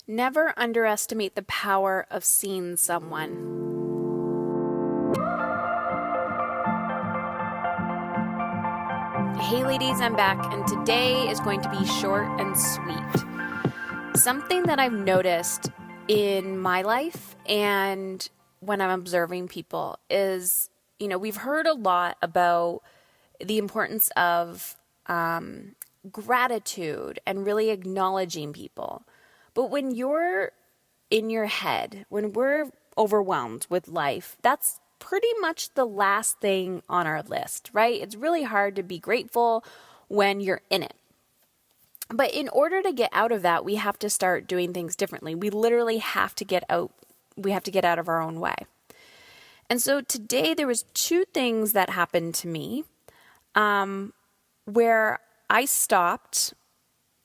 Never underestimate the power of seeing someone. Hey ladies, I'm back, and today is going to be short and sweet. Something that I've noticed in my life and when I'm observing people is, we've heard a lot about the importance of gratitude and really acknowledging people. But when you're in your head, when we're overwhelmed with life, that's pretty much the last thing on our list, right? It's really hard to be grateful when you're in it. But in order to get out of that, we have to start doing things differently. We literally have to get out. We have to get out of our own way. And so today there was two things that happened to me where I stopped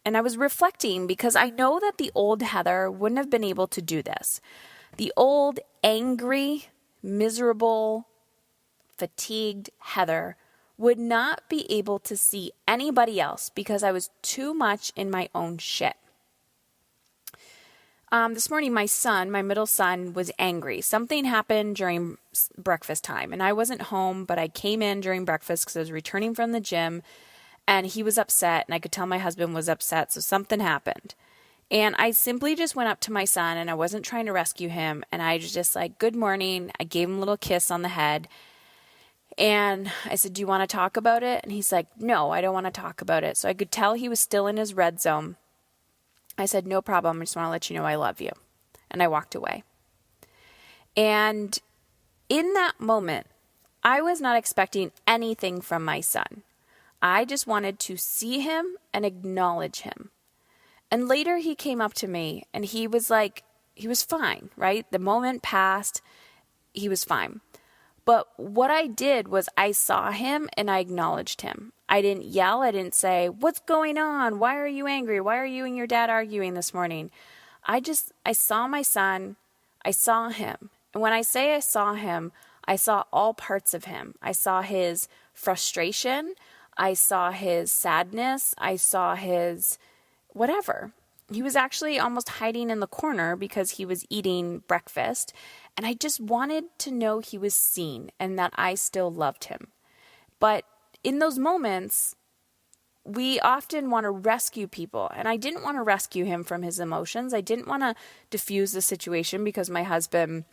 and I was reflecting, because I know that the old Heather wouldn't have been able to do this. The old, angry, miserable, fatigued Heather would not be able to see anybody else because I was too much in my own shit. This morning, my middle son, was angry. Something happened during breakfast time, and I wasn't home, but I came in during breakfast because I was returning from the gym. And he was upset, and I could tell my husband was upset, so something happened. And I simply just went up to my son, and I wasn't trying to rescue him, and I was just like, good morning. I gave him a little kiss on the head, and I said, do you want to talk about it? And he's like, no, I don't want to talk about it. So I could tell he was still in his red zone. I said, no problem. I just want to let you know I love you. And I walked away. And in that moment, I was not expecting anything from my son. I just wanted to see him and acknowledge him. And later he came up to me and he was fine, right? The moment passed, he was fine. But what I did was I saw him and I acknowledged him. I didn't yell. I didn't say, what's going on? Why are you angry? Why are you and your dad arguing this morning? I saw my son. I saw him. And when I say I saw him, I saw all parts of him. I saw his frustration. I saw his sadness. I saw his whatever. He was actually almost hiding in the corner because he was eating breakfast. And I just wanted to know he was seen and that I still loved him. But in those moments, we often want to rescue people. And I didn't want to rescue him from his emotions. I didn't want to diffuse the situation because my husband,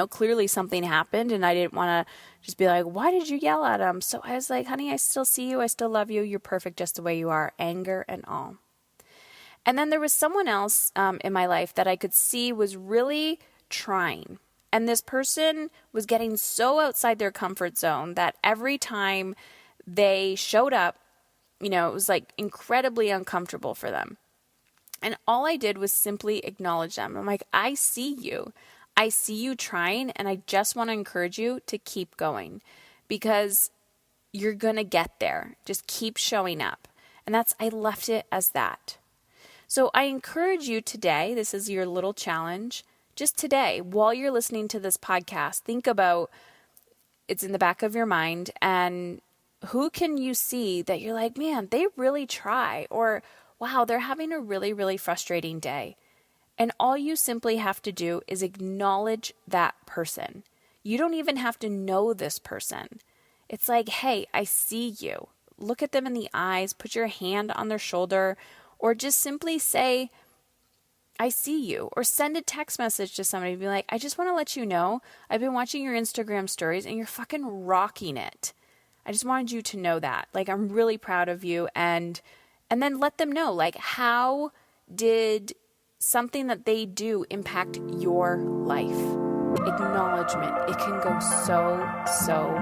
clearly something happened and I didn't want to just be like, why did you yell at him? So I was like, honey, I still see you. I still love you. You're perfect just the way you are, anger and all. And then there was someone else in my life that I could see was really trying. And this person was getting so outside their comfort zone that every time they showed up, it was like incredibly uncomfortable for them. And all I did was simply acknowledge them. I'm like, I see you. I see you trying, and I just want to encourage you to keep going because you're going to get there. Just keep showing up. And I left it as that. So I encourage you today, this is your little challenge, just today, while you're listening to this podcast, think about, it's in the back of your mind, and who can you see that you're like, man, they really try, or wow, they're having a really, really frustrating day. And all you simply have to do is acknowledge that person. You don't even have to know this person. It's like, hey, I see you. Look at them in the eyes, put your hand on their shoulder, or just simply say, I see you. Or send a text message to somebody and be like, I just want to let you know, I've been watching your Instagram stories and you're fucking rocking it. I just wanted you to know that. Like, I'm really proud of you. And then let them know, like, how did something that they do impact your life? Acknowledgement. It can go so, so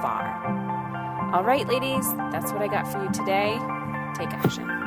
far. All right, ladies, that's what I got for you today. Take action.